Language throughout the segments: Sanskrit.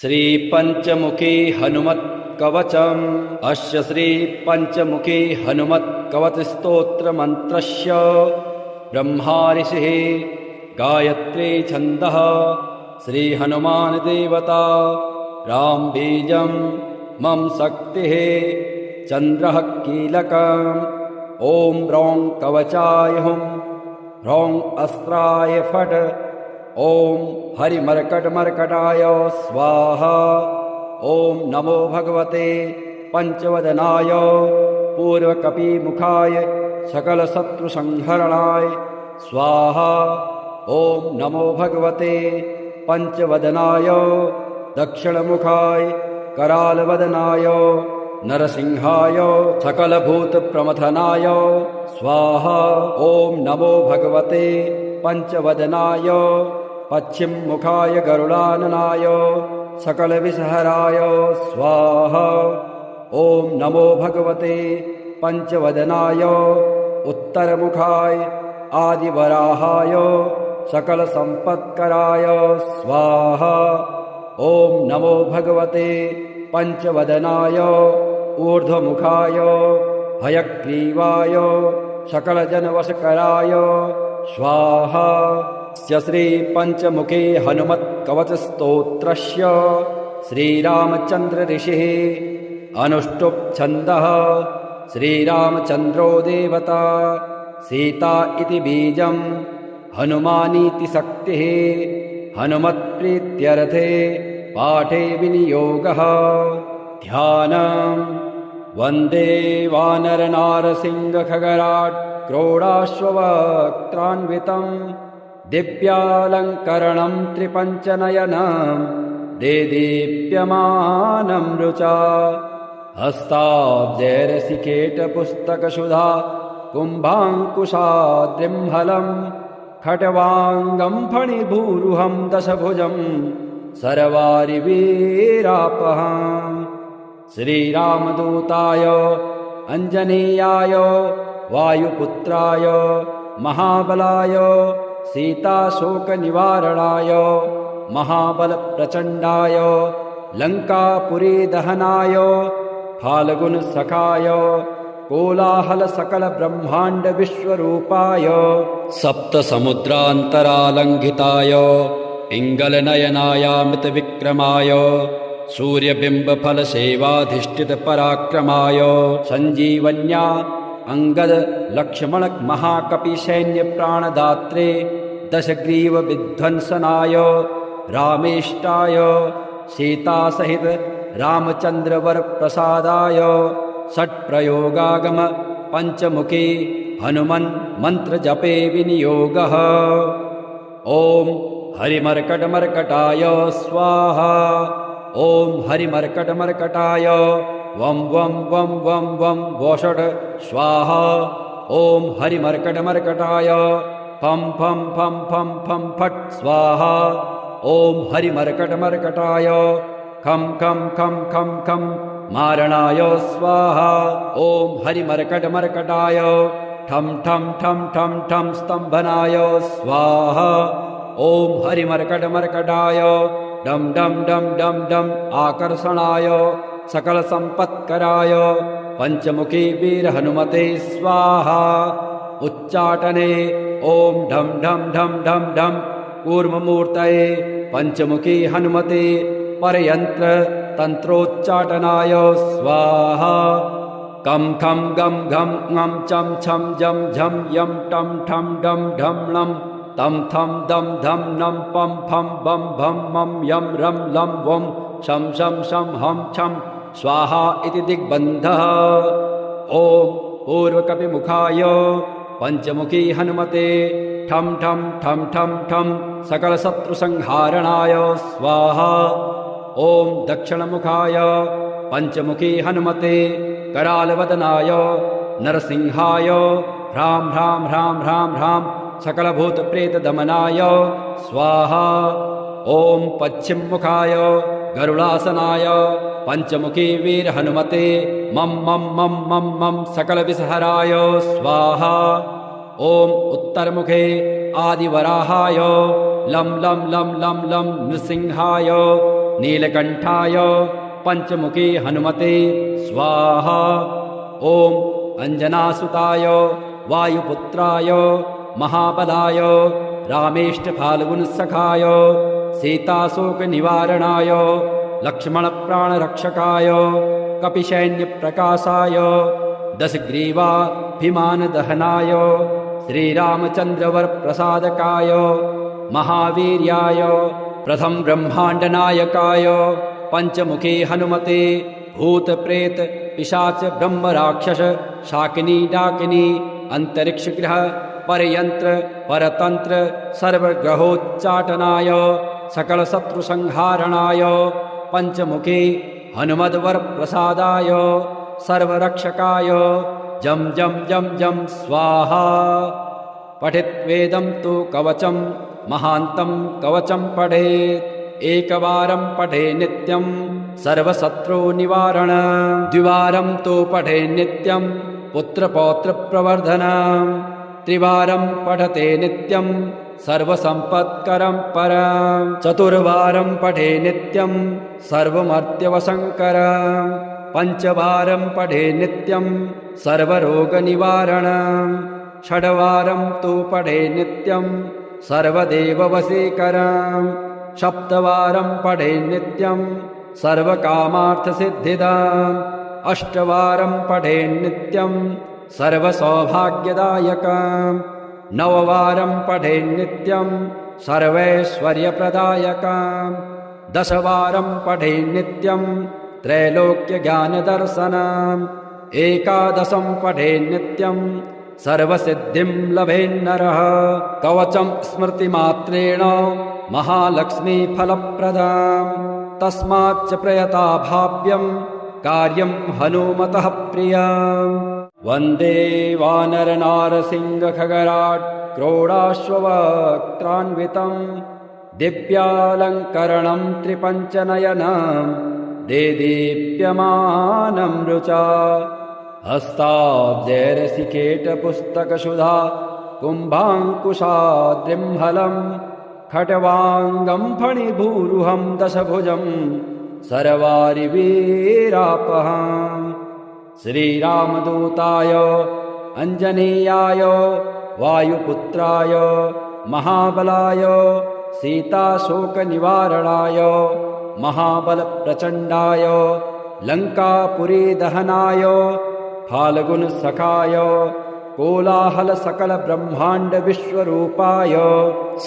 श्री पंचमुखी हनुमत् कवचम्। अस्य श्री पंचमुखी हनुमत् कवच स्तोत्र मंत्रस्य ब्रह्मा ऋषिः गायत्री छन्दः श्री हनुमान देवता राम बीजं मम शक्तिः चंद्रः कीलकम्। ओम ह्रौं कवचाय हुं ह्रौं अस्त्राय फट्। ओम हरिमर्कटमर्कटाय स्वाहा। ओम नमो भगवते पंचवदनाय पूर्वकपिमुखाय सकलशत्रुसंहरणाय स्वाहा। ओम नमो भगवते पंचवदनाय दक्षिणमुखाय करालवदनाय नरसिंहाय सकलभूतप्रमथनाय स्वाहा। ओम नमो भगवते पंचवदनाय पश्चिममुखाय गरुडाननाय सकलविषहराय स्वाहा। ओम नमो भगवते पंचवदनाय उत्तरमुखाय आदिवराहाय सकलसम्पत्कराय स्वाहा। ओम नमो भगवते पंचवदनाय ऊर्ध्वमुखाय हयग्रीवाय सकलजनवशकराय स्वाहा। श्री पंचमुखी हनुमत् कवच स्तोत्रस्य श्रीरामचंद्र ऋषिः अनुष्टुप् छन्दः श्रीरामचंद्रो देवता सीता इति बीजं हनुमानीति शक्तिः हनुमत्प्रीत्यर्थे पाठे विनियोगः। ध्यानम् वन्दे वानरनारसिंहखगराट् क्रोडाश्ववक्त्रान्वितं दिव्यालङ्करणं त्रिपञ्चनयनं देदीप्यमानं रुचा। हस्ताब्जैरसिकेटपुस्तकसुधा कुम्भाङ्कुशाद्रिम्हलं खट्वाङ्गं फणिभूरुहं दशभुजं सर्वारिवीरापहम्। श्रीरामदूताय अंजनेयाय वायुपुत्राय महाबलाय सीताशोकनिवारणाय महाबलप्रचण्डाय लङ्कापुरीदहनाय फाल्गुनसखाय कोलाहलसकलब्रह्माण्डविश्वरूपाय सप्तसमुद्रान्तरालङ्घिताय पिङ्गलनयनायामृतविक्रमाय सूर्यबिम्बफलसेवाधिष्ठितपराक्रमाय सञ्जीवन्या अंगदलक्ष्मणमहाकपिसैन्यप्राणदात्रे दशग्रीवविध्वंसनाय रामेष्टाय सीतासहित रामचन्द्रवरप्रसादाय षट्प्रयोगागम पंचमुखी हनुमन् मन्त्रजपे विनियोगः। ओम हरिमर्कटमर्कटाय स्वाहा। ओम हरिमर्कटमर्कटाय वं वं वं वं वं वषट् स्वाहा। ओम हरिमर्कटमर्कटाय फं फं फं फं फं फट् स्वाहा। ओम हरिमर्कटमर्कटाय खं खं खं खं खं मारणाय स्वाहा। ओम हरिमर्कटमर्कटाय ठं ठं ठं ठं ठं स्तम्भनाय स्वाहा। ओम हरिमर्कटमर्कटाय डम डम डम डम डम आकर्षणाय सकलसम्पत्कराय पंचमुखी वीर हनुमते स्वाहा। उच्चाटने ओम ढम ढम ढम ढम ढम कूर्ममूर्तये पंचमुखी हनुमते परयंत्र तंत्रोच्चाटनाय स्वाहा। कं खं गं घं ङं चं छं जं झं यं टं ठं डं ढं लं तं थं दं धं नं पं फं बं भं मं यं रं लं वं शं शं शं हं छं स्वाहा इति दिग्बन्धः। ओम पूर्वकपिमुखाय पंचमुखी हनुमते ठं ठं ठं ठं ठं सकलशत्रुसंहारणाय स्वाहा। ओम दक्षिणमुखाय पंचमुखी हनुमते करालवदनाय नरसिंहाय ह्रां ह्रां ह्रां ह्रां ह्रां सकलभूतप्रेतदमनाय स्वाहा। ओम पश्चिममुखाय गरुडासनाय पंचमुखी वीर हनुमते मम मम मम मम मम सकलविषहराय स्वाहा। ओम उत्तरमुखे आदिवराहाय लं लं लं लं लं नृसिंहाय नीलकण्ठाय पञ्चमुखी हनुमते स्वाहा। ॐ अञ्जनासुताय वायुपुत्राय महाबलाय रामेष्टफाल्गुनसखाय सीताशोकनिवारणाय लक्ष्मणप्राणरक्षकाय कपिसैन्यप्रकाशाय दशग्रीवाभिमानदहनाय श्रीरामचन्द्रवरप्रसादकाय महावीर्याय प्रथम ब्रह्माण्डनायकाय पञ्चमुखी हनुमते भूतप्रेत पिशाच ब्रह्मराक्षस शाकिनी डाकिनी अंतरिक्षग्रह परयंत्र परतंत्र सर्वग्रहोच्चाटनाय सकलशत्रुसंहारणाय पञ्चमुखी हनुमद्वरप्रसादाय सर्वरक्षकाय जं जं जं जं स्वाहा। पठित्वेदं तु कवचं महान्तं कवचं पठेत् एकवारं पठे नित्यं सर्वशत्रुनिवारण द्विवारं तु पठे नित्यं पुत्रपौत्रप्रवर्धनम् त्रिवारं पठते नित्यं सर्वसम्पत्करं परं चतुर्वारं पठे नित्यं सर्वमर्त्यवसङ्करं पञ्चवारं पठे नित्यं सर्वरोगनिवारणं षड्वारं तु पठे नित्यं सर्वदेववशीकरं सप्तवारं पठे नित्यं सर्वकामार्थसिद्धिदाम् अष्टवारं पठे नित्यं सर्वसौभाग्यदायकम् नववारं पठे नित्यं सर्वैश्वर्यप्रदायकम् दशवारं पठे नित्यं त्रैलोक्यज्ञानदर्शनम् एकादशं पठे नित्यं सर्वसिद्धिं लभेन्नरः कवचं स्मृतिमात्रेण महालक्ष्मीफलप्रदाम् तस्माच्च प्रयता भाव्यं कार्यं हनुमतः प्रियम् वन्दे वानरनारसिंहखगराट् क्रोडाश्ववक्त्रान्वितं दिव्यालङ्करणं त्रिपञ्चनयनं देदीप्यमानं रुचा हस्ताब्जैरसिकेटपुस्तकसुधा कुम्भाङ्कुशाद्रिम्हलं खट्वाङ्गं फणिभूरुहं दशभुजं सर्वारिवीरापहम् श्रीरामदूताय अंजनेयाय वायुपुत्राय महाबलाय सीताशोकनिवारणाय महाबलप्रचण्डाय लङ्कापुरीदहनाय फाल्गुनसखाय कोलाहलसकलब्रह्माण्डविश्वरूपाय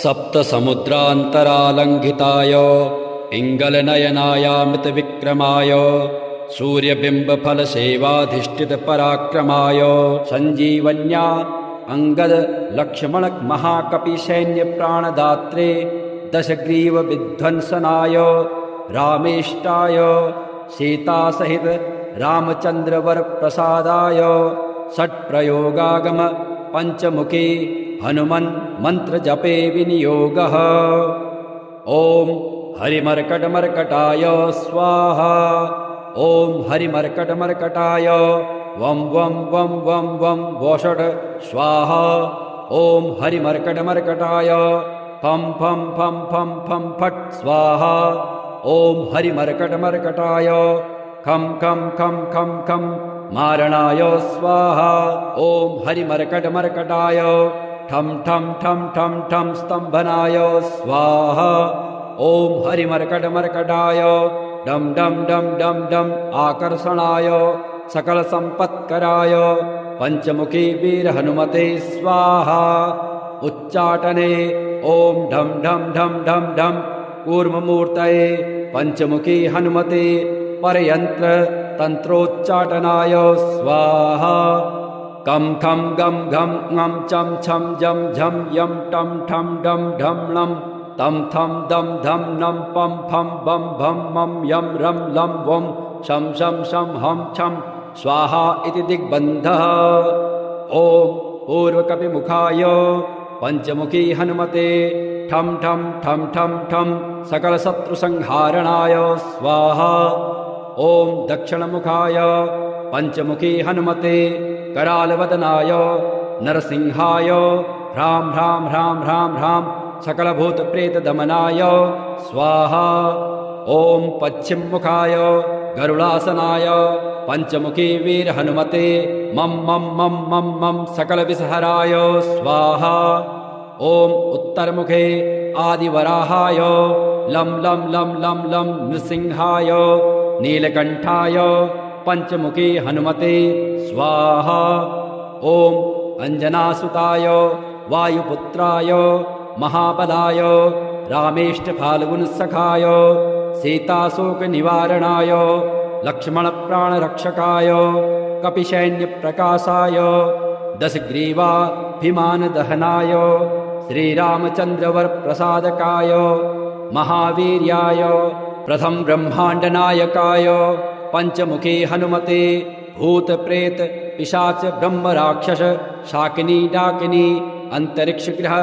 सप्तसमुद्रान्तरालङ्घिताय पिङ्गलनयनायामृतविक्रमाय सूर्यबिम्बफलसेवाधिष्ठितपराक्रमाय सञ्जीवन्या अङ्गदलक्ष्मणमहाकपिसैन्यप्राणदात्रे दशग्रीवविध्वंसनाय रामेष्टाय सीतासहित रामचन्द्रवरप्रसादाय षट्प्रयोगागम पञ्चमुखी हनुमन् मन्त्रजपे विनियोगः। ॐ हरिमर्कटमर्कटाय स्वाहा। ॐ हरिमर्कटमर्कटाय वं वं वं वं वं वोषट् स्वाहा। ॐ हरिमर्कटमर्कटाय फं फं फं फं फं फट् स्वाहा। ॐ हरिमर्कटमर्कटाय खं खं खं खं खं मारणाय स्वाहा। ॐ हरिमर्कटमर्कटाय ठं ठं ठं ठं ठं स्तम्भनाय स्वाहा। ॐ हरिमर्कटमर्कटाय डं डं डं डं डं आकर्षणाय सकलसम्पत्कराय पञ्चमुखी वीरहनुमते स्वाहा। उच्चाटने ॐ ढं ढं ढं ढं ढं कूर्ममूर्तये पञ्चमुखी हनुमते परयन्त्र तन्त्रोच्चाटनाय स्वाहा। कं खं गं घं ङं चं छं जं झं यं टं ठं डं ढं णं तं थं दं धं नं पं फं बं भं मं यं रं लं वं शं शं शं हं छं स्वाहा इति दिग्बन्धः। ॐ पूर्वकपिमुखाय पञ्चमुखी हनुमते ठं ठं ठं ठं ठं सकलशत्रुसंहारणाय स्वाहा। ॐ दक्षिणमुखाय पञ्चमुखी हनुमते करालवदनाय नरसिंहाय ह्रां ह्रां ह्रां ह्रां ह्रां सकलभूतप्रेतदमनाय स्वाहा। ॐ पश्चिममुखाय गरुडासनाय पञ्चमुखी वीर हनुमते मम मम मम मम मम सकलविषहराय स्वाहा। ॐ उत्तरमुखे आदिवराहाय लं लं लं लं लं नृसिंहाय नीलकण्ठाय पञ्चमुखी हनुमते स्वाहा। ॐ अञ्जनासुताय वायुपुत्राय महाबलाय रामेष्टफाल्गुनसखाय सीताशोकनिवारणाय लक्ष्मणप्राणरक्षकाय कपिसैन्यप्रकाशाय दशग्रीवाभिमानदहनाय श्रीरामचन्द्रवरप्रसादकाय महावीर्याय प्रथम ब्रह्माण्डनायकाय पञ्चमुखी हनुमते भूतप्रेत पिशाच ब्रह्मराक्षस शाकिनी डाकिनी अंतरिक्षग्रह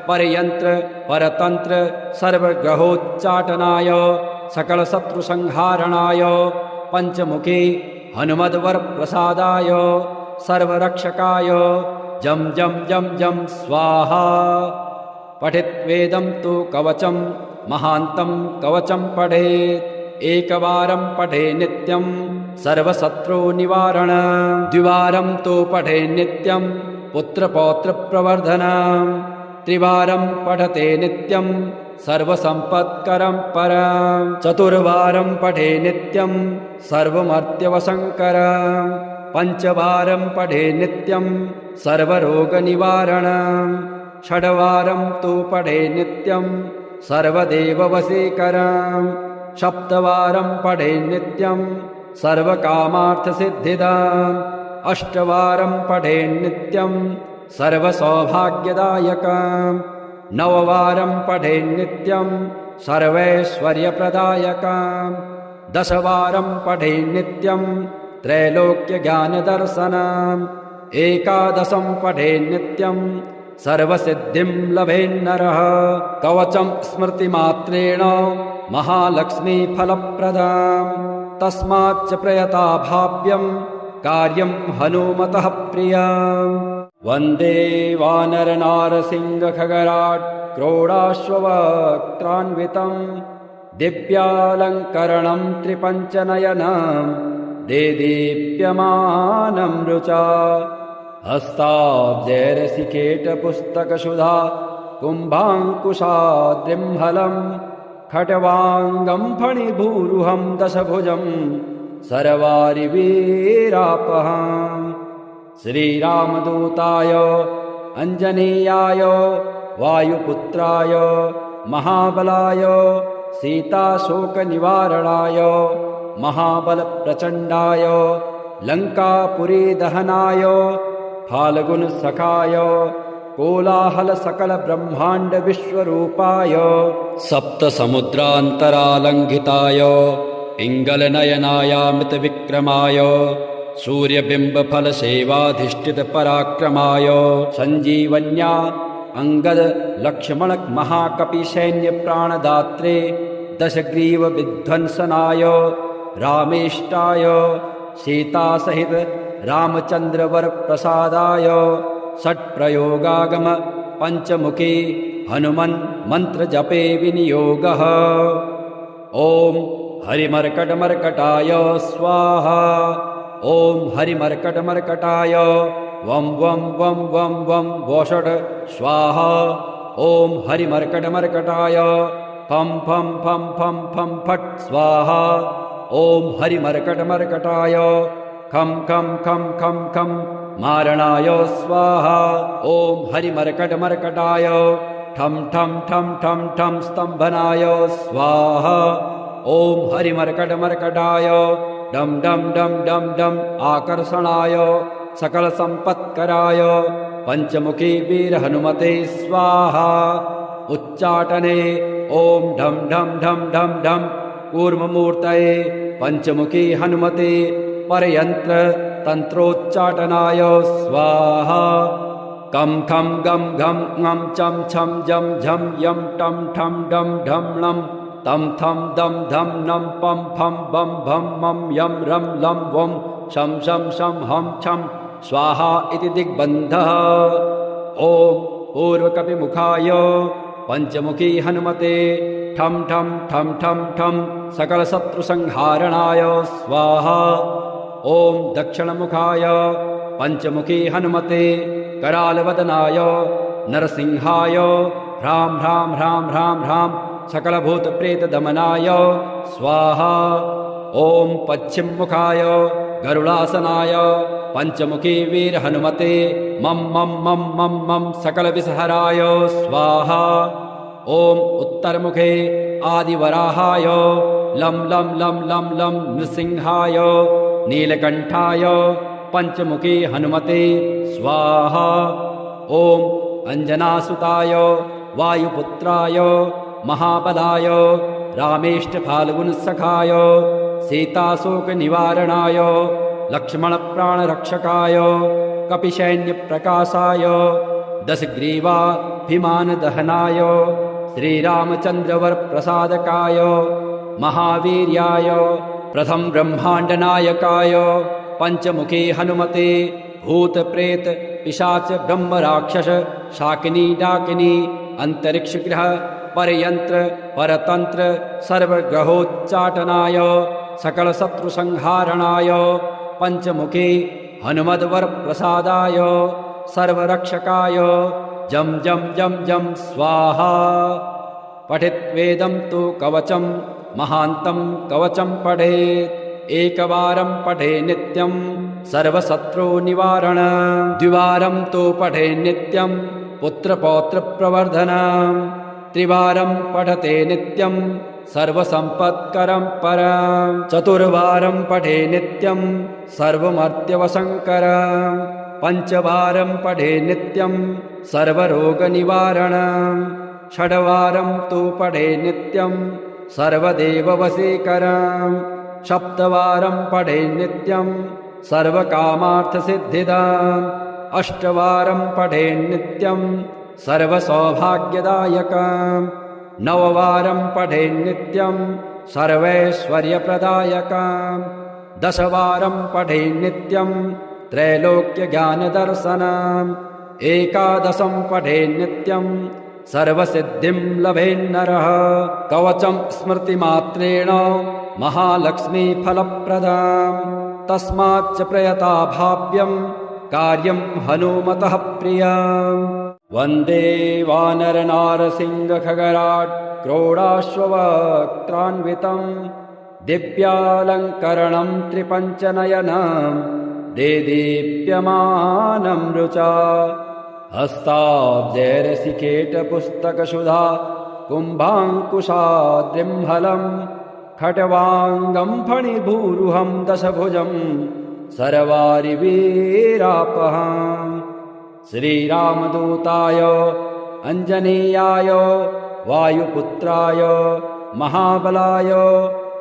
परयंत्र परतंत्र सर्वग्रहोच्चाटनाय सकलशत्रुसंहारणाय पञ्चमुखी हनुमद्वरप्रसादाय सर्वरक्षकाय जं जं जं जं स्वाहा। पठित्वेदं तु कवचं महान्तं कवचं पठेत् एकवारं पठे नित्यं सर्वशत्रुनिवारण द्विवारं तु पठे नित्यं पुत्रपौत्रप्रवर्धनम् त्रिवारं पठते नित्यं सर्वसम्पत्करं परं चतुर्वारं पठे नित्यं सर्वमर्त्यवसङ्करं पञ्चवारं पठे नित्यं सर्वरोगनिवारणं षड्वारं तु पठे नित्यं सर्वदेववशीकरं सप्तवारं पठे नित्यं सर्वकामार्थसिद्धिदाम् अष्टवारं पठे नित्यं सर्वसौभाग्यदायकम् नववारं पठे नित्यं सर्वैश्वर्यप्रदायकम् दशवारं पठे नित्यं त्रैलोक्यज्ञानदर्शनम् एकादशं पठे नित्यं सर्वसिद्धिं लभेन्नरः कवचं स्मृतिमात्रेण महालक्ष्मीफलप्रदाम् तस्माच्च प्रयता भाव्यं कार्यं हनुमतः प्रियम् वन्दे वानरनारसिंहखगराट् क्रोडाश्ववक्त्रान्वितं दिव्यालङ्करणं त्रिपञ्चनयनं देदीप्यमानं रुचा हस्ताब्जैरसिकेटपुस्तकसुधा कुम्भाङ्कुशाद्रिम्हलं खट्वाङ्गं फणिभूरुहं दशभुजं सर्वारिवीरापहम् श्रीरामदूताय अंजनीयाय वायुपुत्राय महाबलाय सीताशोकनिवारणाय महाबलप्रचण्डाय लङ्कापुरीदहनाय फाल्गुनसखाय कोलाहलसकलब्रह्माण्डविश्वरूपाय सप्तसमुद्रान्तरालङ्घिताय पिङ्गलनयनायामृतविक्रमाय सूर्यबिम्बफलसेवाधिष्ठितपराक्रमाय सञ्जीवन्या अंगद लक्ष्मण महाकपिसैन्यप्राणदात्रे दशग्रीवविध्वंसनाय रामेष्टाय सीतासहित रामचन्द्रवरप्रसादाय षट्प्रयोगागम पञ्चमुखी हनुमन् मन्त्रजपे विनियोगः। ॐ हरिमर्कटमर्कटाय स्वाहा। ॐ हरिमर्कटमर्कटाय वं वं वं वं वं वोषट् स्वाहा। ॐ हरिमर्कटमर्कटाय फं फं फं फं फं फट् स्वाहा। ॐ हरिमर्कटमर्कटाय खं खं खं खं खं मारणाय स्वाहा। ॐ हरिमर्कटमर्कटाय ठं ठं ठं ठं ठं स्तम्भनाय स्वाहा। ॐ हरिमर्कटमर्कटाय डम डम डम डम डम आकर्षणाय सकलसम्पत्कराय पञ्चमुखी वीरहनुमते स्वाहा। उच्चाटने ॐ ढं ढं ढं ढं ढं कूर्ममूर्तये पञ्चमुखी हनुमते परयन्त्र तन्त्रोच्चाटनाय स्वाहा। कं खं गं घं ङं चं छं जं झं यं टं ठं डं ढं णं तं थं दं धं नं पं फं बं भं मं यं रं लं वं शं शं शं हं छं स्वाहा इति दिग्बन्धः। ॐ पूर्वकपिमुखाय पञ्चमुखी हनुमते ठं ठं ठं ठं ठं सकलशत्रुसंहारणाय स्वाहा। ॐ दक्षिणमुखाय पञ्चमुखी हनुमते करालवदनाय नरसिंहाय ह्रां ह्रां ह्रां ह्रां ह्रां सकलभूतप्रेतदमनाय स्वाहा। ॐ पश्चिममुखाय गरुडासनाय पञ्चमुखी वीरहनुमते मं मं मं मं मं सकलविषहराय स्वाहा। ॐ उत्तरमुखे आदिवराहाय लं लं लं लं लं नृसिंहाय नीलकण्ठाय पञ्चमुखी हनुमते स्वाहा। ॐ अञ्जनासुताय वायुपुत्राय महाबलाय रामेष्टफाल्गुनसखाय सीताशोकनिवारणाय लक्ष्मणप्राणरक्षकाय कपिसैन्यप्रकाशाय दशग्रीवाभिमानदहनाय श्रीरामचन्द्रवरप्रसादकाय महावीर्याय प्रथम ब्रह्माण्डनायकाय पञ्चमुखी हनुमते भूतप्रेत पिशाच ब्रह्मराक्षस शाकिनी डाकिनी अंतरिक्षग्रह परयंत्र परतंत्र सर्वग्रहोच्चाटनाय सकलशत्रुसंहारणाय पञ्चमुखी हनुमद्वरप्रसादाय सर्वरक्षकाय जं जं जं जं स्वाहा। पठित्वेदं तु कवचं महान्तं कवचं पठेत् एकवारं पठे नित्यं सर्वशत्रुनिवारण द्विवारं तु पठे नित्यं पुत्रपौत्रप्रवर्धनम् त्रिवारं पठते नित्यं सर्वसम्पत्करं परम् चतुर्वारं पठे नित्यं सर्वमर्त्यवशङ्करम् पञ्चवारं पठे नित्यं सर्वरोगनिवारणम् षड्वारं तु पठे नित्यं सर्वदेववशीकरम् सप्तवारं पठे नित्यं सर्वकामार्थसिद्धिदाम् अष्टवारं पठे नित्यं सर्वसौभाग्यदायकम् नववारं पठे नित्यं सर्वैश्वर्यप्रदायकम् दशवारं पठे नित्यं त्रैलोक्यज्ञानदर्शनम् एकादशं पठे नित्यं सर्वसिद्धिं लभेन्नरः कवचं स्मृतिमात्रेण महालक्ष्मीफलप्रदाम् तस्माच्च प्रयता भाव्यं कार्यं हनुमतः प्रियम् वन्दे वानरनारसिंहखगराट् क्रोडाश्ववक्त्रान्वितं दिव्यालङ्करणं त्रिपञ्चनयनं देदीप्यमानं रुचा हस्ताब्जैरसिकेटपुस्तकसुधा कुम्भाङ्कुशाद्रिम्हलं खट्वाङ्गं फणिभूरुहं दशभुजं सर्वारिवीरापहम् श्रीरामदूताय अंजनेयाय वायुपुत्राय महाबलाय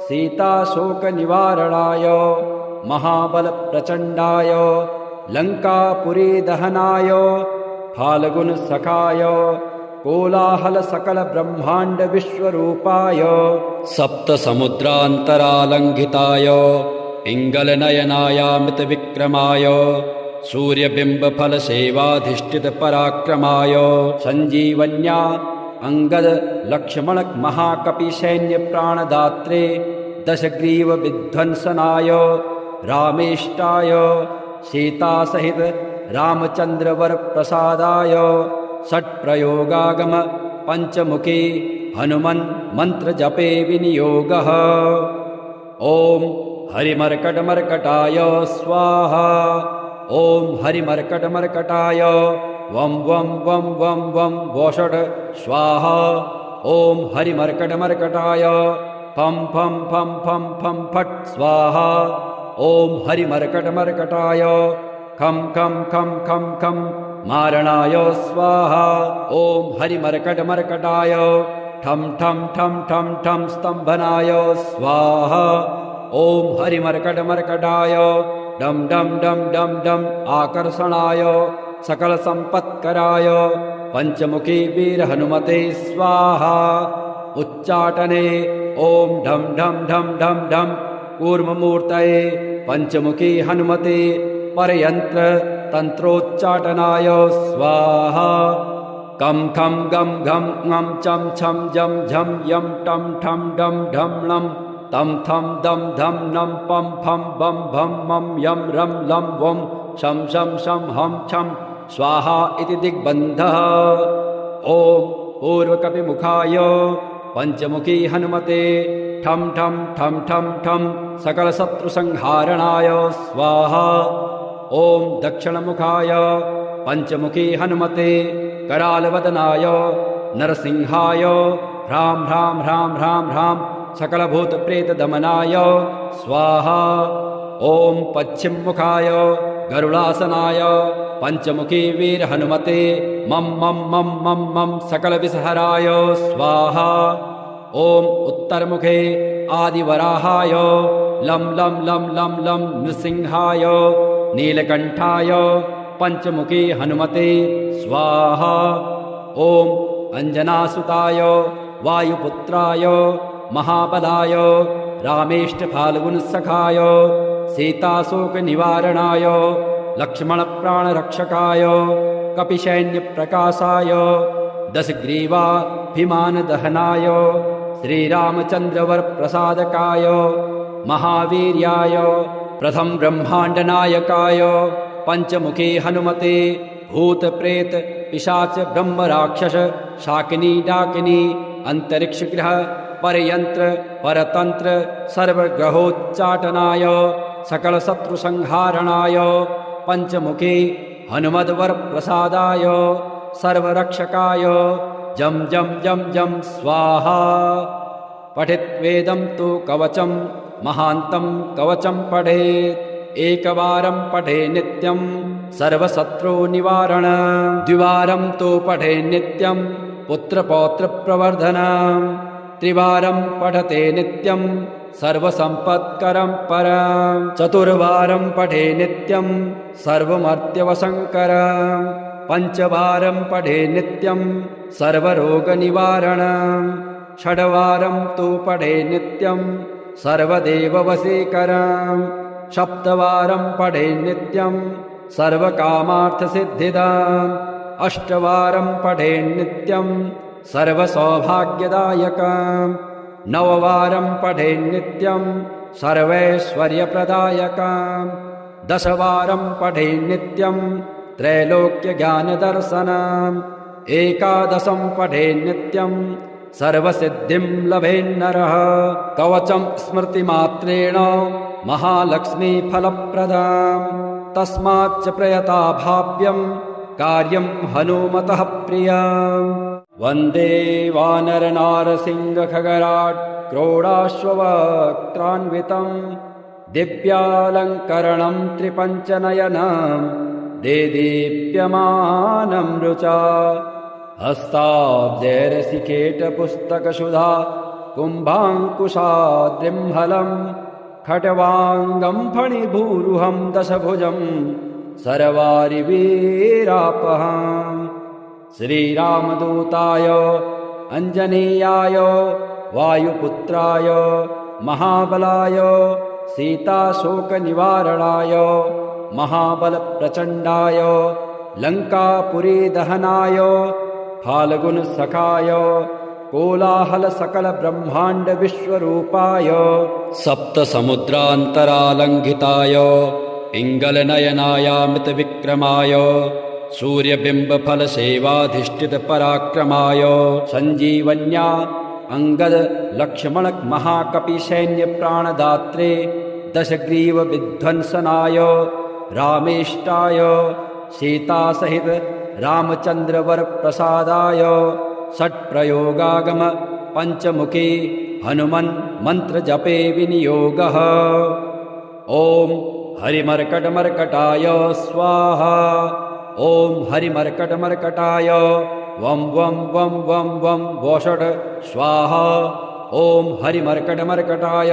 सीताशोकनिवारणाय महाबलप्रचण्डाय लङ्कापुरीदहनाय फाल्गुनसखाय कोलाहलसकलब्रह्माण्डविश्वरूपाय सप्तसमुद्रान्तरालङ्घिताय पिङ्गलनयनायामृतविक्रमाय सूर्यबिम्बफलसेवाधिष्ठितपराक्रमाय सञ्जीवन्या अंगद लक्ष्मण महाकपिसैन्यप्राणदात्रे दशग्रीवविध्वंसनाय रामेष्टाय सीतासहित रामचन्द्रवरप्रसादाय षट्प्रयोगागम पञ्चमुखी हनुमन् मन्त्रजपे विनियोगः। ॐ हरिमर्कटमर्कटाय स्वाहा। ॐ हरिमर्कटमर्कटाय वं वं वं वं वं वोषट् स्वाहा। ॐ हरिमर्कटमर्कटाय फं फं फं फं फं फट् स्वाहा। ॐ हरिमर्कटमर्कटाय खं खं खं खं खं मारणाय स्वाहा। ॐ हरिमर्कटमर्कटाय ठं ठं ठं ठं ठं स्तम्भनाय स्वाहा। ॐ हरिमर्कटमर्कटाय डम डम डम डम डम आकर्षणाय सकलसम्पत्कराय पञ्चमुखी वीरहनुमते स्वाहा। उच्चाटने ॐ ढं ढं ढं ढं ढं कूर्ममूर्तये पञ्चमुखी हनुमते परयन्त्र तन्त्रोच्चाटनाय स्वाहा। कं खं गं घं ङं चं छं जं झं यं टं ठं डं ढं लं तं थं दं धं नं पं फं बं भं मं यं रं लं वं शं शं शं हं छं स्वाहा इति दिग्बन्धः। ॐ पूर्वकपिमुखाय पञ्चमुखी हनुमते ठं ठं ठं ठं ठं सकलशत्रुसंहारणाय स्वाहा। ॐ दक्षिणमुखाय पञ्चमुखी हनुमते करालवदनाय नरसिंहाय ह्रां ह्रां ह्रां ह्रां ह्रां सकलभूतप्रेतदमनाय स्वाहा। ॐ पश्चिममुखाय गरुडासनाय पञ्चमुखी वीरहनुमते मं मं मं मं मं सकलविषहराय स्वाहा। ॐ उत्तरमुखे आदिवराहाय लं लं लं लं लं नृसिंहाय नीलकण्ठाय पञ्चमुखी हनुमते स्वाहा। ॐ अञ्जनासुताय वायुपुत्राय महाबलाय रामेष्टफाल्गुनसखाय सीताशोकनिवारणाय लक्ष्मणप्राणरक्षकाय कपिसैन्यप्रकाशाय दशग्रीवाभिमानदहनाय श्रीरामचन्द्रवरप्रसादकाय महावीर्याय प्रथम ब्रह्माण्डनायकाय पञ्चमुखी हनुमते भूतप्रेत पिशाच ब्रह्मराक्षस शाकिनी डाकिनी अंतरिक्षग्रह परयंत्र परतंत्र सर्वग्रहोच्चाटनाय सकलशत्रुसंहारणाय पञ्चमुखी हनुमद्वरप्रसादाय सर्वरक्षकाय जं जं जं जं स्वाहा। पठित्वेदं तु कवचं महान्तं कवचं पठेत् एकवारं पठे नित्यं सर्वशत्रुनिवारण द्विवारं तु पठे नित्यं पुत्रपौत्रप्रवर्धनं त्रिवारं पठते नित्यं सर्वसम्पत्करं परं चतुर्वारं पठे नित्यं सर्वमर्त्यवशङ्करं पञ्चवारं पठे नित्यं सर्वरोगनिवारणं षड्वारं तु पठे नित्यं सर्वदेववशीकरं सप्तवारं पठे नित्यं सर्वकामार्थसिद्धिदाम् अष्टवारं पठे नित्यं सर्वसौभाग्यदायकं नववारं पठे नित्यं सर्वैश्वर्यप्रदायकं दशवारं पठे नित्यं त्रैलोक्यज्ञानदर्शनम् एकादशं पठे नित्यं सर्वसिद्धिं लभेन्नरः कवचं स्मृतिमात्रेण महालक्ष्मीफलप्रदाम् तस्माच्च प्रयता भाव्यं कार्यं हनुमतः प्रियम् वन्दे वानरनारसिंहखगराट् क्रोडाश्ववक्त्रान्वितं दिव्यालङ्करणं त्रिपञ्चनयनं देदीप्यमानं रुचा हस्ताब्जैरसिकेटपुस्तकसुधा कुम्भाङ्कुशाद्रिम्हलं खट्वाङ्गं फणिभूरुहं दशभुजं सर्वारिवीरापहम् श्रीरामदूताय अञ्जनेयाय वायुपुत्राय महाबलाय सीताशोकनिवारणाय महाबलप्रचण्डाय लङ्कापुरीदहनाय फाल्गुनसखाय कोलाहलसकलब्रह्माण्डविश्वरूपाय सप्तसमुद्रान्तरालङ्घिताय पिङ्गलनयनायामृतविक्रमाय सूर्यबिम्बफलसेवाधिष्ठितपराक्रमाय सञ्जीवन्या अङ्गदलक्ष्मणमहाकपिसैन्यप्राणदात्रे दशग्रीवविध्वंसनाय रामेष्टाय सीतासहित रामचन्द्रवरप्रसादाय षट्प्रयोगागम पञ्चमुखी हनुमन् मन्त्रजपे विनियोगः। ॐ हरिमर्कटमर्कटाय स्वाहा। ॐ हरिमर्कटमर्कटाय वं वं वं वं वं वोषट् स्वाहा। ॐ हरिमर्कटमर्कटाय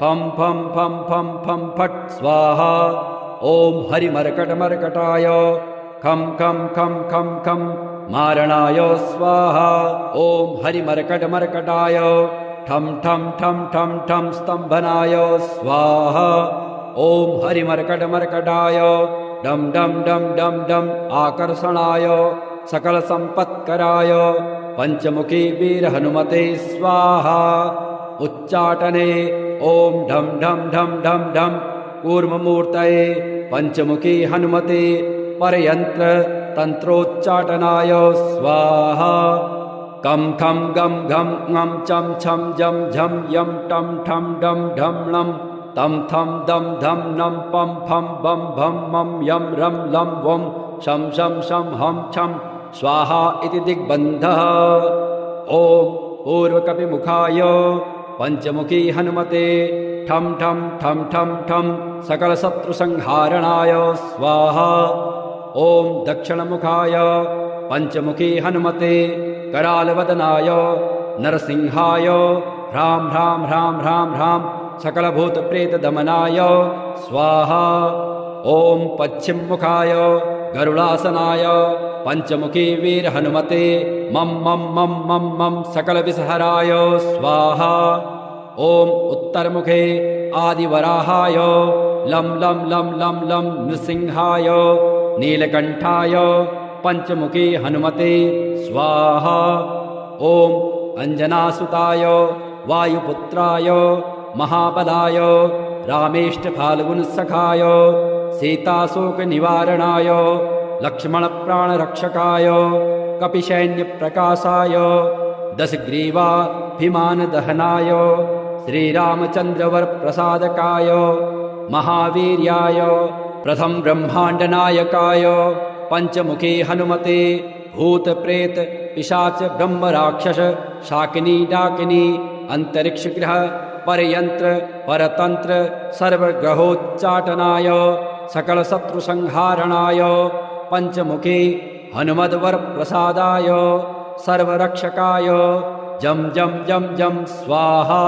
फं फं फं फं फं फट् स्वाहा। ॐ हरिमर्कटमर्कटाय खं खं खं खं खं मारणाय स्वाहा। ॐ हरिमर्कटमर्कटाय ठं ठं ठं ठं ठं स्तम्भनाय स्वाहा। ॐ हरिमर्कटमर्कटाय डं डं डं डं डं आकर्षणाय सकलसम्पत्कराय पञ्चमुखी वीरहनुमते स्वाहा उच्चाटने ॐ ढं ढं ढं ढं ढं कूर्ममूर्तये पञ्चमुखी हनुमते परयन्त्र तन्त्रोच्चाटनाय स्वाहा कं खं गं घं ङं चं छं जं झं यं टं ठं डं ढं लं तं थं दं धं नं पं फं बं भं मं यं रं लं वं शं शं शं हं छं स्वाहा इति दिग्बन्धः ॐ पूर्वकपिमुखाय पञ्चमुखी हनुमते ठं ठं ठं ठं ठं सकलशत्रुसंहारणाय स्वाहा ॐ दक्षिणमुखाय पञ्चमुखी हनुमते करालवदनाय नरसिंहाय ह्रां ह्रां ह्रां ह्रां ह्रां सकलभूतप्रेतदमनाय स्वाहा ॐ पश्चिममुखाय गरुडासनाय पञ्चमुखी वीरहनुमते मं मं मं मं मं सकलविषहराय स्वाहा ॐ उत्तरमुखे आदिवराहाय लं लं लं लं लं नृसिंहाय नीलकण्ठाय पञ्चमुखी हनुमते स्वाहा ॐ अञ्जनासुताय वायुपुत्राय महाबलाय रामेष्टफाल्गुनसखाय सीताशोकनिवारणाय लक्ष्मणप्राणरक्षकाय कपिसैन्यप्रकाशाय दशग्रीवाभिमानदहनाय श्रीरामचन्द्रवरप्रसादकाय महावीर्याय प्रथम ब्रह्माण्डनायकाय पञ्चमुखी हनुमते भूतप्रेत पिशाच ब्रह्मराक्षस शाकिनी डाकिनी अंतरिक्षग्रह परयंत्र परतंत्र सर्वग्रहोच्चाटनाय सकलशत्रुसंहारणाय पञ्चमुखी हनुमद्वरप्रसादाय सर्वरक्षकाय जं जं जं जं स्वाहा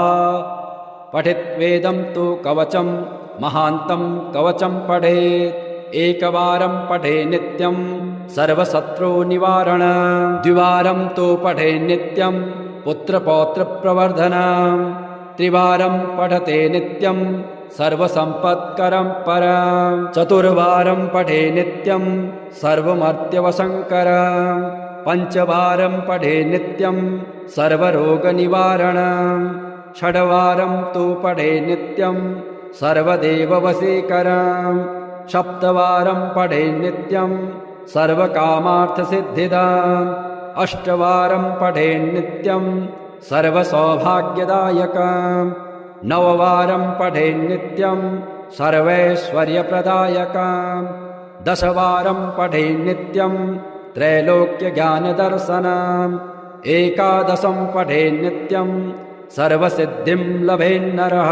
पठित्वेदं तु कवचं महान्तं कवचं पठेत् एकवारं पठे नित्यं सर्वशत्रुनिवारण द्विवारं तु पठे नित्यं पुत्रपौत्रप्रवर्धनं त्रिवारं पठते नित्यं सर्वसम्पत्करं परं चतुर्वारं पठे नित्यं सर्वमर्त्यवसङ्करं पञ्चवारं पठे नित्यं सर्वरोगनिवारणं षड्वारं तु पठे नित्यं सर्वदेववशीकरं सप्तवारं पठे नित्यं सर्वकामार्थसिद्धिदाम् अष्टवारं पठे नित्यं सर्वसौभाग्यदायकं नववारं पठे नित्यं सर्वैश्वर्यप्रदायकं दशवारं पठे नित्यं त्रैलोक्यज्ञानदर्शनम् एकादशं पठे नित्यं सर्वसिद्धिं लभेन्नरः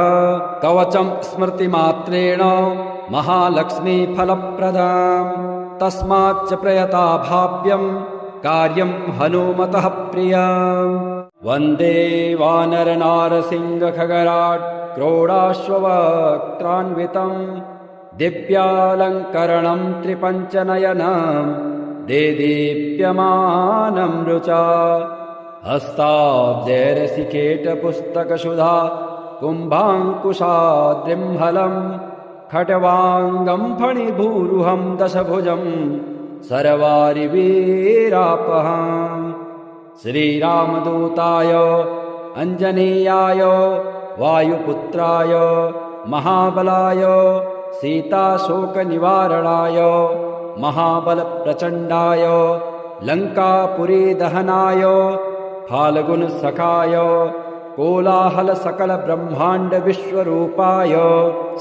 कवचं स्मृतिमात्रेण महालक्ष्मीफलप्रदाम् तस्माच्च प्रयता भाव्यं कार्यं हनुमतः प्रियम् वन्दे वानरनारसिंहखगराट् क्रोडाश्ववक्त्रान्वितं दिव्यालङ्करणं त्रिपञ्चनयनं देदीप्यमानं रुचा हस्ताब्जैरसिकेटपुस्तकसुधा कुम्भाङ्कुशाद्रिम्हलं खट्वाङ्गं फणिभूरुहं दशभुजं सर्वारिवीरापहम् श्रीरामदूताय अञ्जनेयाय वायुपुत्राय महाबलाय सीताशोकनिवारणाय महाबलप्रचण्डाय लङ्कापुरीदहनाय फाल्गुनसखाय कोलाहलसकलब्रह्माण्डविश्वरूपाय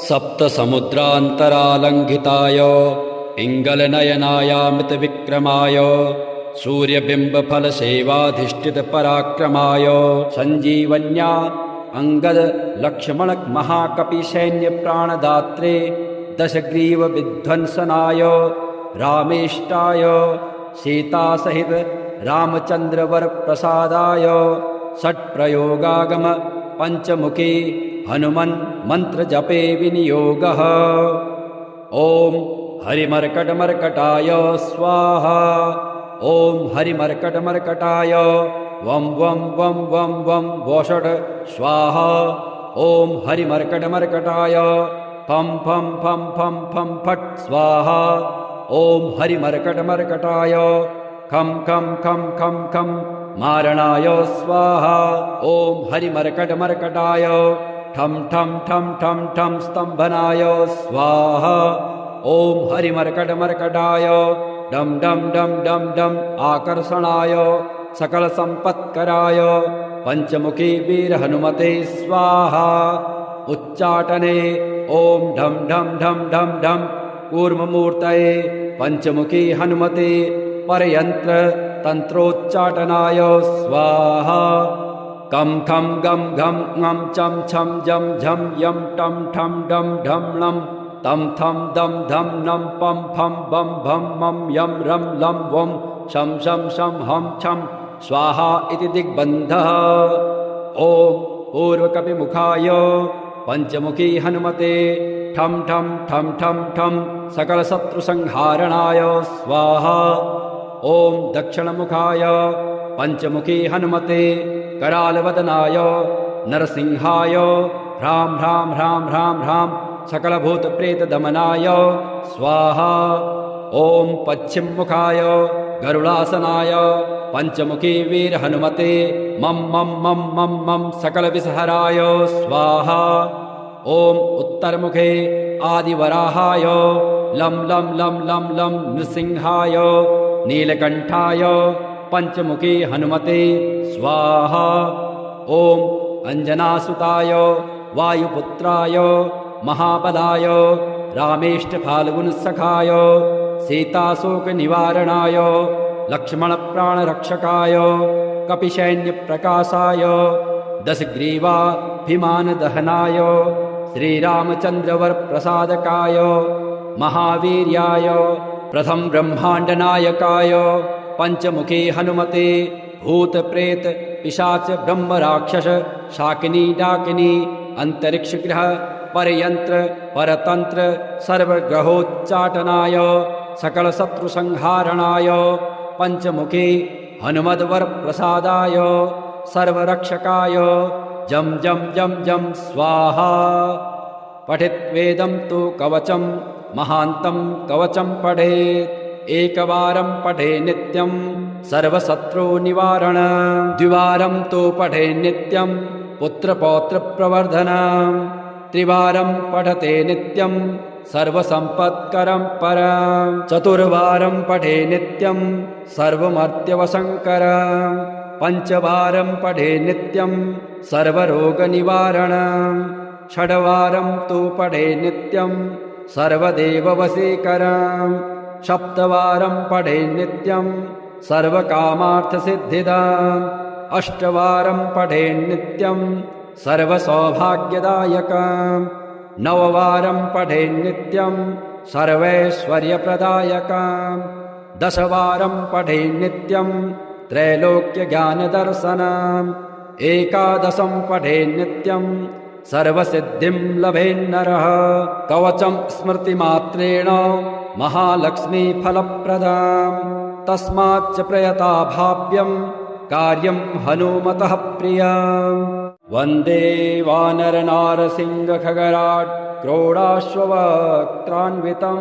सप्तसमुद्रान्तरालङ्घिताय पिङ्गलनयनायामृतविक्रमाय सूर्यबिम्बफलसेवाधिष्ठितपराक्रमाय सञ्जीवन्या अङ्गदलक्ष्मणमहाकपिसैन्यप्राणदात्रे दशग्रीवविध्वंसनाय रामेष्टाय सीतासहित रामचन्द्रवरप्रसादाय षट्प्रयोगागम पञ्चमुखी हनुमन् मन्त्रजपे विनियोगः ॐ हरिमर्कटमर्कटाय स्वाहा ॐ हरिमर्कटमर्कटाय वं वं वं वं वं वषट् स्वाहा ॐ हरिमर्कटमर्कटाय फं फं फं फं फं फट् स्वाहा ॐ हरिमर्कटमर्कटाय खं खं खं खं खं मारणाय स्वाहा। ॐ हरिमर्कटमर्कटाय ठं ठं ठं ठं ठं स्तम्भनाय स्वाहा। ॐ हरिमर्कटमर्कटाय डं डं डं डं डं आकर्षणाय सकलसम्पत्कराय पञ्चमुखी वीरहनुमते स्वाहा। उच्चाटने ॐ ढं ढं ढं ढं ढं कूर्ममूर्तये पञ्चमुखी हनुमते परयन्त्र तन्त्रोच्चाटनाय स्वाहा। कं खं गं घं ङं चं छं जं झं यं टं ठं डं ढं णं तं थं दं धं नं पं फं बं भं मं यं रं लं वं शं शं शं हं छं स्वाहा इति दिग्बन्धः। ॐ पूर्वकपिमुखाय पञ्चमुखी हनुमते ठं ठं ठं ठं ठं सकलशत्रुसंहारणाय स्वाहा। ॐ दक्षिणमुखाय पञ्चमुखी हनुमते करालवदनाय नरसिंहाय ह्रां ह्रां ह्रां ह्रां ह्रां सकलभूतप्रेतदमनाय स्वाहा। ॐ पश्चिममुखाय गरुडासनाय पञ्चमुखी वीरहनुमते मं मं मं मं मं सकलविषहराय स्वाहा। ॐ उत्तरमुखे आदिवराहाय लं लं लं लं लं नृसिंहाय नीलकण्ठाय पञ्चमुखी हनुमते स्वाहा। ॐ अञ्जनासुताय वायुपुत्राय महाबलाय रामेष्टफाल्गुनसखाय सीताशोकनिवारणाय लक्ष्मणप्राणरक्षकाय कपिसैन्यप्रकाशाय दशग्रीवाभिमानदहनाय श्रीरामचन्द्रवरप्रसादकाय महावीर्याय प्रथम ब्रह्माण्डनायकाय पञ्चमुखी हनुमते भूतप्रेत पिशाच ब्रह्मराक्षस शाकिनी डाकिनी अंतरिक्षग्रह परयंत्र परतंत्र सर्वग्रहोच्चाटनाय सकलशत्रुसंहारणाय पञ्चमुखी हनुमद्वरप्रसादाय सर्वरक्षकाय जं जं जं जं स्वाहा। पठित्वेदं तु कवचं महान्तं कवचं पठेत् एकवारं पठे नित्यं सर्वशत्रुनिवारण द्विवारं तु पठे नित्यं पुत्रपौत्रप्रवर्धनम् त्रिवारं पठते नित्यं सर्वसम्पत्करं परं चतुर्वारं पठे नित्यं सर्वमर्त्यवशङ्करं पञ्चवारं पठे नित्यं सर्वरोगनिवारणं षड्वारं तु पठे नित्यं सर्वदेववशीकरं सप्तवारं पठे नित्यं सर्वकामार्थसिद्धिदाम् अष्टवारं पठे नित्यं सर्वसौभाग्यदायकम् नववारं पठे नित्यं सर्वैश्वर्यप्रदायकम् दशवारं पठे नित्यं त्रैलोक्यज्ञानदर्शनम् एकादशं पठे नित्यं सर्वसिद्धिं लभेन्नरः कवचं स्मृतिमात्रेण महालक्ष्मीफलप्रदाम् तस्माच्च प्रयता भाव्यं कार्यं हनुमतः प्रियम् वन्दे वानरनारसिंहखगराट् क्रोडाश्ववक्त्रान्वितं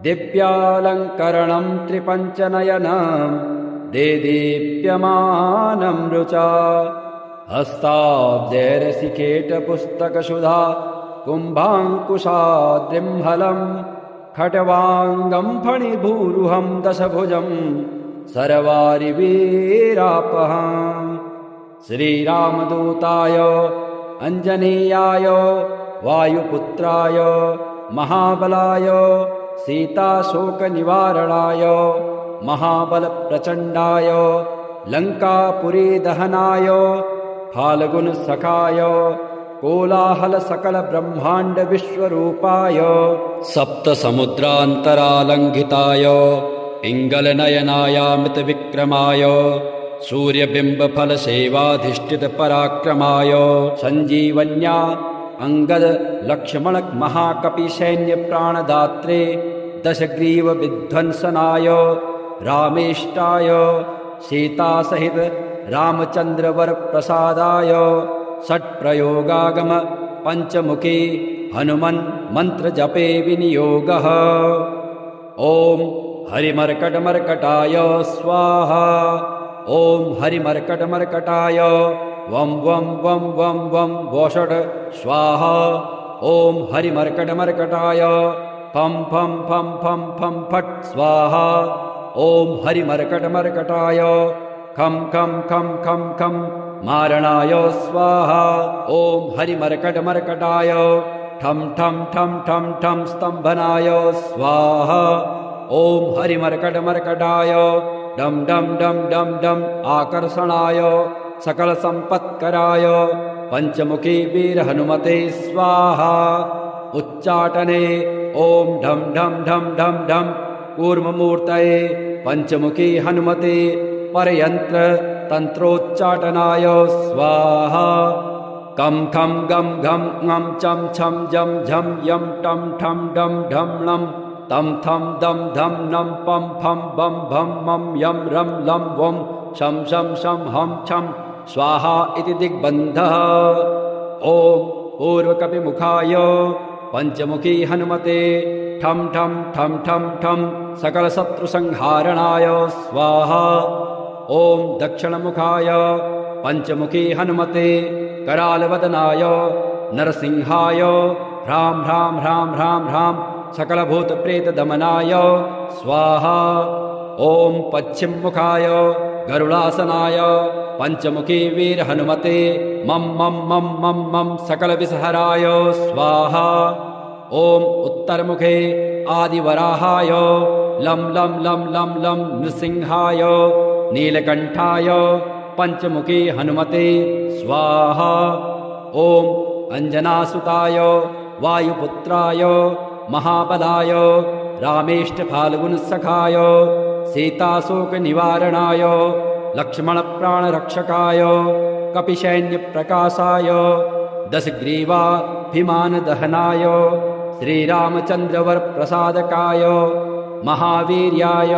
दिव्यालङ्करणं त्रिपञ्चनयनं देदीप्यमानं रुचा हस्ताब्जैरसिकेटपुस्तकसुधा कुम्भाङ्कुशाद्रिम्हलं खट्वाङ्गं फणिभूरुहं दशभुजं सर्वारिवीरापहम् श्रीरामदूताय अंजनेयाय वायुपुत्राय महाबलाय सीताशोकनिवारणाय महाबलप्रचण्डाय लङ्कापुरीदहनाय फाल्गुनसखाय कोलाहलसकलब्रह्माण्डविश्वरूपाय सप्तसमुद्रान्तरालङ्घिताय पिङ्गलनयनायामितविक्रमाय सूर्यबिम्बफलसेवाधिष्ठितपराक्रमाय सञ्जीवन्या अङ्गदलक्ष्मणमहाकपिसैन्यप्राणदात्रे दशग्रीवविध्वंसनाय रामेष्टाय सीतासहित रामचन्द्रवरप्रसादाय षट्प्रयोगागम पञ्चमुखी हनुमन् मन्त्रजपे विनियोगः ॐ हरिमर्कटमर्कटाय स्वाहा। ॐ हरिमर्कटमर्कटाय वं वं वं वं वं वोषट् स्वाहा। ॐ हरिमर्कटमर्कटाय फं फं फं फं फं फट् स्वाहा। ॐ हरिमर्कटमर्कटाय खं खं खं खं खं मारणाय स्वाहा। ॐ हरिमर्कटमर्कटाय ठं ठं ठं ठं ठं स्तम्भनाय स्वाहा। ॐ हरिमर्कटमर्कटाय डं डं डं डं डं आकर्षणाय सकलसम्पत्कराय पञ्चमुखी वीरहनुमते स्वाहा। उच्चाटने ॐ ढं ढं ढं ढं ढं कूर्ममूर्तये पञ्चमुखी हनुमते परयन्त्र तन्त्रोच्चाटनाय स्वाहा। कं खं गं घं ङं चं छं जं झं यं टं ठं डं ढं णं तं थं दं धं नं पं फं बं भं मं यं रं लं वं शं शं शं हं छं स्वाहा इति दिग्बन्धः। ॐ पूर्वकपिमुखाय पञ्चमुखी हनुमते ठं ठं ठं ठं ठं सकलशत्रुसंहारणाय स्वाहा। ॐ दक्षिणमुखाय पञ्चमुखी हनुमते करालवदनाय नरसिंहाय ह्रां ह्रां ह्रां ह्रां ह्रां सकलभूतप्रेतदमनाय स्वाहा। ॐ पश्चिममुखाय गरुडासनाय पञ्चमुखी वीरहनुमते मं मं मं मं मं सकलविषहराय स्वाहा। ॐ उत्तरमुखे आदिवराहाय लं लं लं लं लं नृसिंहाय नीलकण्ठाय पञ्चमुखी हनुमते स्वाहा। ॐ अञ्जनासुताय वायुपुत्राय महाबलाय रामेष्टफाल्गुनसखाय सीताशोकनिवारणाय लक्ष्मणप्राणरक्षकाय कपिसैन्यप्रकाशाय दशग्रीवाभिमानदहनाय श्रीरामचन्द्रवरप्रसादकाय महावीर्याय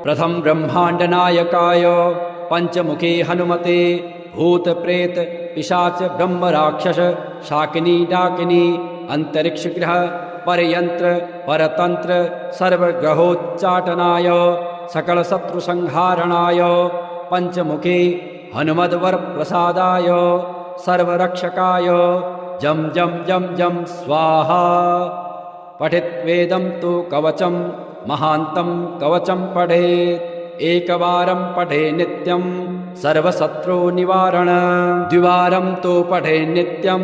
प्रथम ब्रह्माण्डनायकाय पञ्चमुखी हनुमते भूतप्रेत पिशाच ब्रह्मराक्षस शाकिनी डाकिनी अंतरिक्षग्रह परयंत्र परतंत्र सर्वग्रहोच्चाटनाय सकलशत्रुसंहारणाय पञ्चमुखी हनुमद्वरप्रसादाय सर्वरक्षकाय जं जं जं जं स्वाहा। पठित्वेदं तु कवचं महान्तं कवचं पठेत् एकवारं पठे नित्यं सर्वशत्रुनिवारण द्विवारं तु पठे नित्यं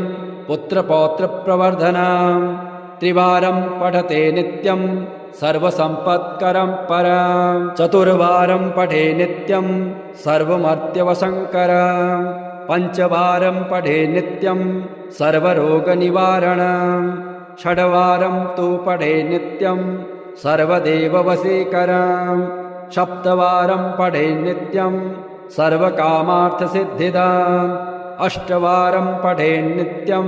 पुत्रपौत्रप्रवर्धनम् त्रिवारं पठते नित्यं सर्वसम्पत्करं परम् चतुर्वारं पठे नित्यं सर्वमर्त्यवशङ्करम् पञ्चवारं पठे नित्यं सर्वरोगनिवारणम् षड्वारं तु पठे नित्यं सर्वदेववशीकरम् सप्तवारं पठे नित्यं सर्वकामार्थसिद्धिदाम् अष्टवारं पठे नित्यं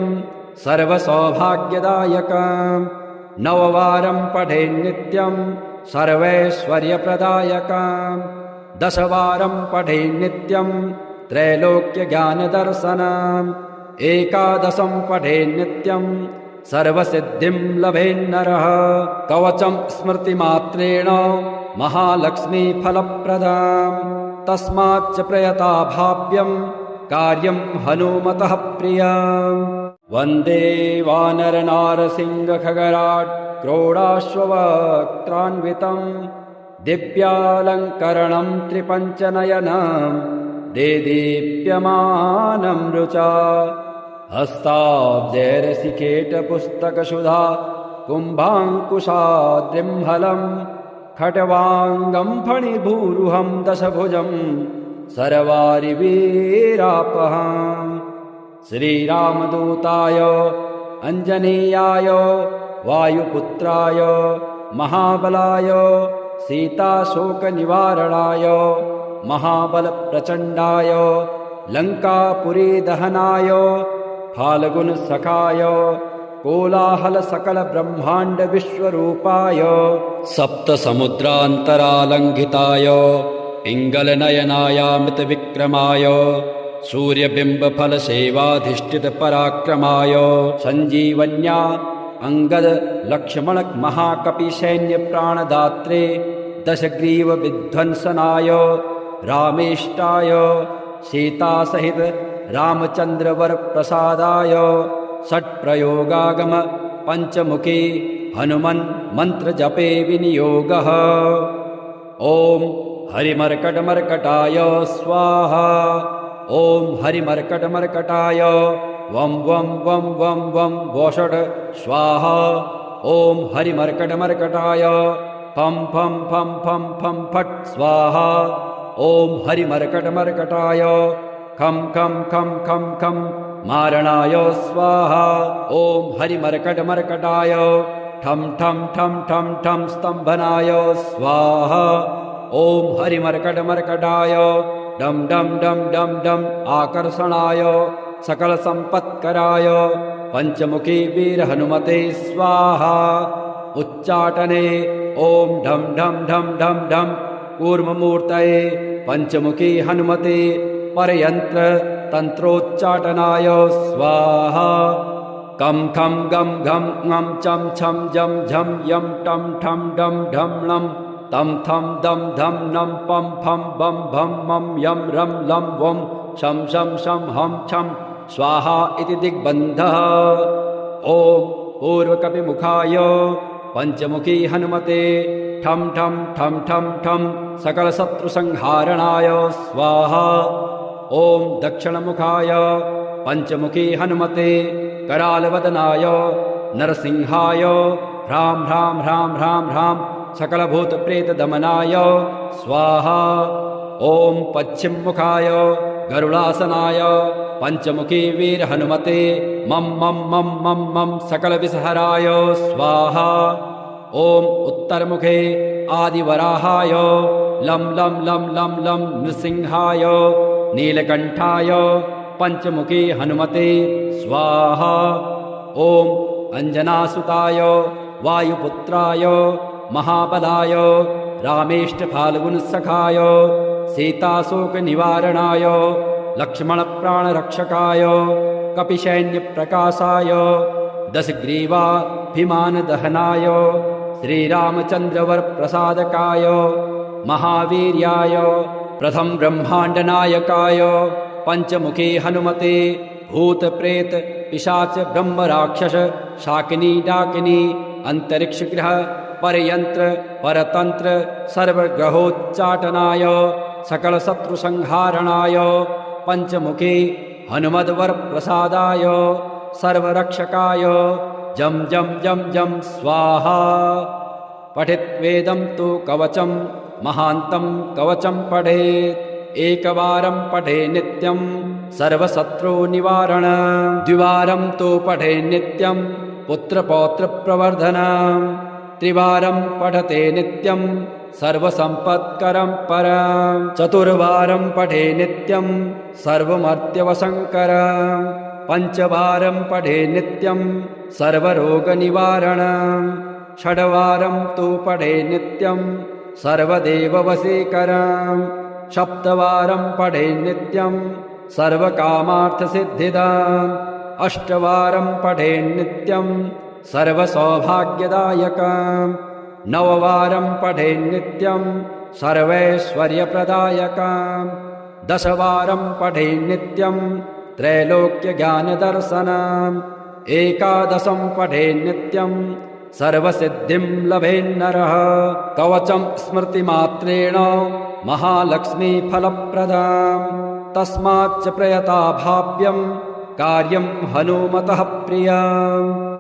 सर्वसौभाग्यदायकम् नववारं पठे नित्यं सर्वैश्वर्यप्रदायकम् दशवारं पठे नित्यं त्रैलोक्यज्ञानदर्शनम् एकादशं पठे नित्यं सर्वसिद्धिं लभेन्नरः कवचं स्मृतिमात्रेण महालक्ष्मीफलप्रदाम् तस्माच्च प्रयता भाव्यं कार्यं हनुमतः प्रियम् वन्दे वानरनारसिंहखगराट् क्रोडाश्ववक्त्रान्वितं दिव्यालङ्करणं त्रिपञ्चनयनं देदीप्यमानं रुचा हस्ताब्जैरसिकेटपुस्तकसुधा कुम्भाङ्कुशाद्रिम्हलं खट्वाङ्गं फणिभूरुहं दशभुजं सर्वारिवीरापहम् श्रीरामदूताय अञ्जनेयाय वायुपुत्राय महाबलाय सीताशोकनिवारणाय महाबलप्रचण्डाय लङ्कापुरीदहनाय फाल्गुनसखाय कोलाहलसकलब्रह्माण्डविश्वरूपाय सप्तसमुद्रान्तरालङ्घिताय पिङ्गलनयनायामृतविक्रमाय सूर्यबिम्बफलसेवाधिष्ठितपराक्रमाय सञ्जीवन्या अङ्गद लक्ष्मण महाकपिसैन्यप्राणदात्रे दशग्रीवविध्वंसनाय रामेष्टाय सीतासहित रामचन्द्रवरप्रसादाय षट्प्रयोगागम पञ्चमुखी हनुमन् मन्त्रजपे विनियोगः। ॐ हरिमर्कटमर्कटाय स्वाहा। ॐ हरिमर्कटमर्कटाय वं वं वं वं वं वषट् स्वाहा। ॐ हरिमर्कटमर्कटाय फं फं फं फं फं फट् स्वाहा। ॐ हरिमर्कटमर्कटाय खं खं खं खं खं मारणाय स्वाहा। ॐ हरिमर्कटमर्कटाय ठं ठं ठं ठं ठं स्तम्भनाय स्वाहा। ॐ हरिमर्कटमर्कटाय डं डं डं डं डं आकर्षणाय सकलसम्पत्कराय पञ्चमुखी वीरहनुमते स्वाहा। उच्चाटने ॐ ढं ढं ढं ढं ढं कूर्ममूर्तये पञ्चमुखी हनुमते परयन्त्र तन्त्रोच्चाटनाय स्वाहा। कं खं गं घं ङं चं छं जं झं यं टं ठं डं ढं णं तं थं दं धं नं पं फं बं भं मं यं रं लं वं शं शं शं हं छं स्वाहा इति दिग्बन्धः। ॐ पूर्वकपिमुखाय पञ्चमुखी हनुमते ठं ठं ठं ठं ठं सकलशत्रुसंहारणाय स्वाहा। ॐ दक्षिणमुखाय पञ्चमुखी हनुमते करालवदनाय नरसिंहाय ह्रां ह्रां ह्रां ह्रां ह्रां सकलभूतप्रेतदमनाय स्वाहा। ॐ पश्चिममुखाय गरुडासनाय पञ्चमुखी वीरहनुमते मं मं मं मं मं सकलविषहराय स्वाहा। ॐ उत्तरमुखे आदिवराहाय लं लं लं लं लं नृसिंहाय नीलकण्ठाय पञ्चमुखी हनुमते स्वाहा। ॐ अञ्जनासुताय वायुपुत्राय महाबलाय रामेष्टफाल्गुनसखाय सीताशोकनिवारणाय लक्ष्मणप्राणरक्षकाय कपिसैन्यप्रकाशाय दशग्रीवाभिमानदहनाय श्रीरामचन्द्रवरप्रसादकाय महावीर्याय प्रथम ब्रह्माण्डनायकाय पञ्चमुखी हनुमते भूतप्रेत पिशाच ब्रह्मराक्षस शाकिनी डाकिनी अन्तरिक्षग्रह परयन्त्र परतन्त्र सर्वग्रहोच्चाटनाय सकलशत्रुसंहारणाय पञ्चमुखी हनुमद्वरप्रसादाय सर्वरक्षकाय जं जं जं जं स्वाहा। पठित्वेदं तु कवचं महान्तं कवचं पठेत् एकवारं पठे नित्यं सर्वशत्रुनिवारण द्विवारं तु पठे नित्यं पुत्रपौत्रप्रवर्धनं त्रिवारं पठते नित्यं सर्वसम्पत्करं परं चतुर्वारं पठे नित्यं सर्वमर्त्यवशङ्करं पञ्चवारं पठे नित्यं सर्वरोगनिवारणं षड्वारं तु पठे नित्यं सर्वदेववशीकरं सप्तवारं पठे नित्यं सर्वकामार्थसिद्धिदम् अष्टवारं पठे नित्यं सर्वसौभाग्यदायकम् नववारं पठे नित्यं सर्वैश्वर्यप्रदायकम् दशवारं पठे नित्यं त्रैलोक्यज्ञानदर्शनम् एकादशं पठे नित्यं सर्वसिद्धिं लभेन्नरः कवचं स्मृतिमात्रेण महालक्ष्मीफलप्रदम् तस्माच्च प्रयता भाव्यं कार्यं हनुमतः प्रियम्।